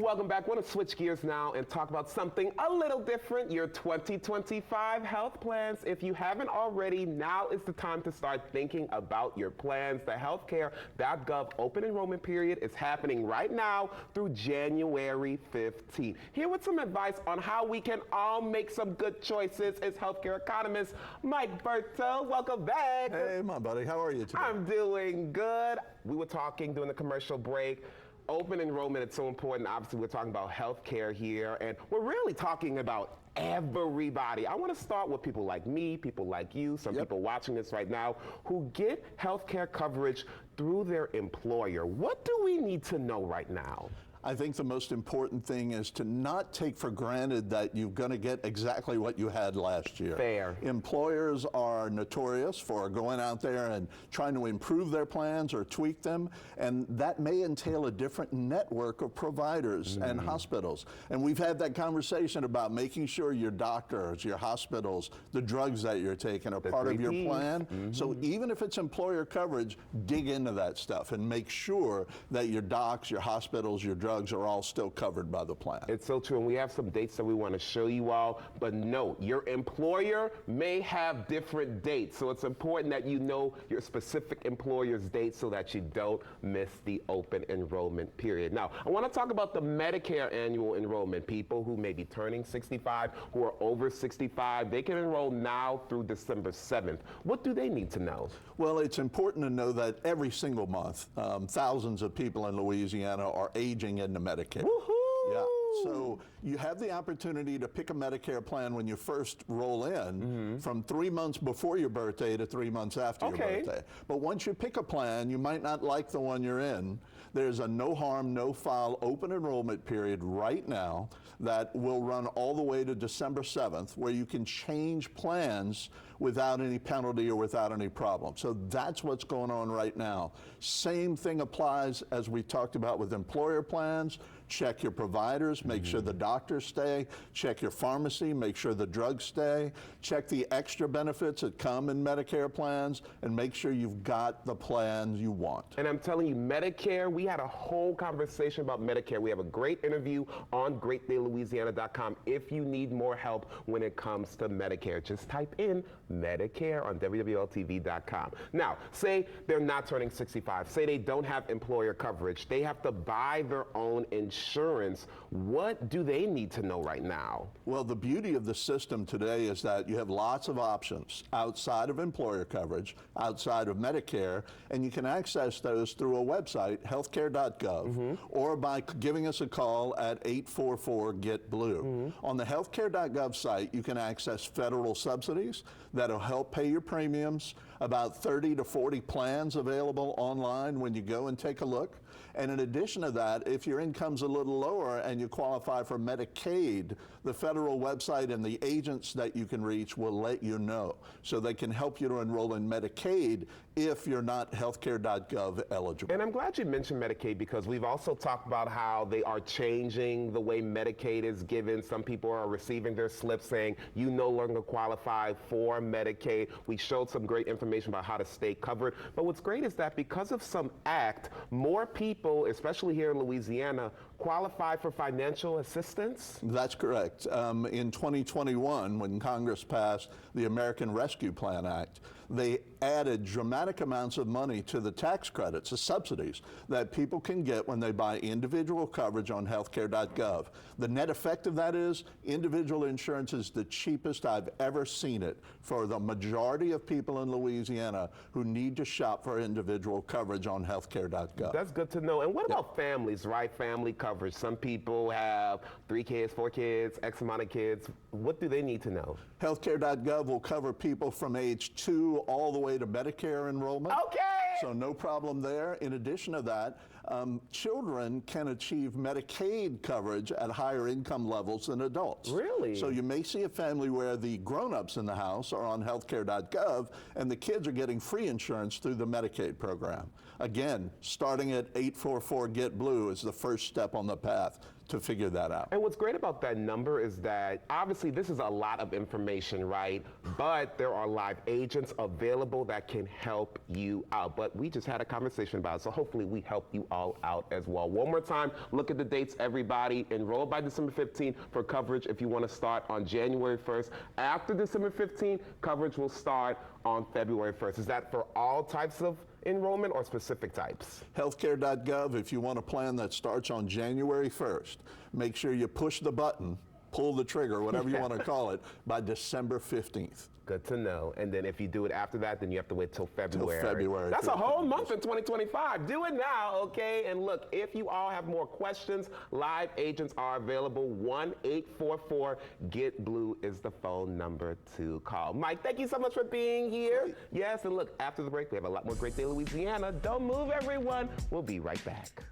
welcome back. I want to switch gears now and talk about something a little different, your 2025 health plans. If you haven't already, now is the time to start thinking about your plans. The healthcare.gov open enrollment period is happening right now through January 15th. Here with some advice on how we can all make some good choices is healthcare economist Mike Bertaut. Welcome back. Hey, my buddy. How are you today? I'm doing good. We were talking during the commercial break. Open enrollment is so important. Obviously, we're talking about healthcare here, and we're really talking about everybody. I want to start with people like me, people like you, some people watching this right now who get healthcare coverage through their employer. What do we need to know right now? I think the most important thing is to not take for granted that you're going to get exactly what you had last year. Fair. Employers are notorious for going out there and trying to improve their plans or tweak them, and that may entail a different network of providers and hospitals. And we've had that conversation about making sure your doctors, your hospitals, the drugs that you're taking are part of your plan. So even if it's employer coverage, dig into that stuff and make sure that your docs, your hospitals, your drugs are all still covered by the plan. It's so true, and we have some dates that we want to show you all, but note, your employer may have different dates, so it's important that you know your specific employer's date so that you don't miss the open enrollment period. Now, I want to talk about the Medicare annual enrollment. People who may be turning 65, who are over 65, they can enroll now through December 7th. What do they need to know? Well, it's important to know that every single month, thousands of people in Louisiana are aging into Medicare. Woohoo! Yeah. So you have the opportunity to pick a Medicare plan when you first roll in from 3 months before your birthday to 3 months after your birthday. But once you pick a plan, you might not like the one you're in. There's a no harm, no foul open enrollment period right now that will run all the way to December 7th, where you can change plans without any penalty or without any problem. So that's what's going on right now. Same thing applies as we talked about with employer plans. Check your providers, make sure the doctors stay, check your pharmacy, make sure the drugs stay, check the extra benefits that come in Medicare plans, and make sure you've got the plans you want. And I'm telling you, Medicare, we had a whole conversation about Medicare. We have a great interview on greatdaylouisiana.com if you need more help when it comes to Medicare. Just type in Medicare on WWLTV.com. Now, say they're not turning 65. Say they don't have employer coverage. They have to buy their own insurance. What do they need to know right now? Well, the beauty of the system today is that you have lots of options outside of employer coverage, outside of Medicare, and you can access those through a website, healthcare.gov, or by giving us a call at 844-GET-BLUE. On the healthcare.gov site, you can access federal subsidies that'll help pay your premiums, about 30 to 40 plans available online when you go and take a look. And in addition to that, if your income's a little lower and you qualify for Medicaid, the federal website and the agents that you can reach will let you know. So they can help you to enroll in Medicaid if you're not healthcare.gov eligible. And I'm glad you mentioned Medicaid because we've also talked about how they are changing the way Medicaid is given. Some people are receiving their slips saying you no longer qualify for Medicaid. We showed some great information about how to stay covered. But what's great is that because of some act, more people, especially here in Louisiana, qualify for financial assistance? That's correct. In 2021, when Congress passed the American Rescue Plan Act, they added dramatic amounts of money to the tax credits, the subsidies that people can get when they buy individual coverage on healthcare.gov. The net effect of that is individual insurance is the cheapest I've ever seen it for the majority of people in Louisiana who need to shop for individual coverage on healthcare.gov. That's good to know. And what about families, right? Family coverage. Some people have 3 kids, 4 kids, X amount of kids. What do they need to know? Healthcare.gov will cover people from age 2 all the way to Medicare enrollment. Okay. So no problem there. In addition to that, children can achieve Medicaid coverage at higher income levels than adults. Really? So you may see a family where the grown-ups in the house are on healthcare.gov and the kids are getting free insurance through the Medicaid program. Again, starting at 844-GET-BLUE is the first step on the path to figure that out. And what's great about that number is that obviously this is a lot of information, right? But there are live agents available that can help you out. But we just had a conversation about it, so hopefully we help you all out as well. One more time, look at the dates, everybody. Enroll by December 15th for coverage if you want to start on January 1st. After December 15th, coverage will start on February 1st. Is that for all types of enrollment or specific types? Healthcare.gov, if you want a plan that starts on January 1st, make sure you push the button, pull the trigger, whatever you want to call it, by December 15th. Good to know. And then if you do it after that, then you have to wait till February. Till February. That's a whole month in 2025. Do it now, okay? And look, if you all have more questions, live agents are available. 1-844-GET-BLUE is the phone number to call. Mike, thank you so much for being here. Great. Yes, and look, after the break, we have a lot more Great Day Louisiana. Don't move, everyone. We'll be right back.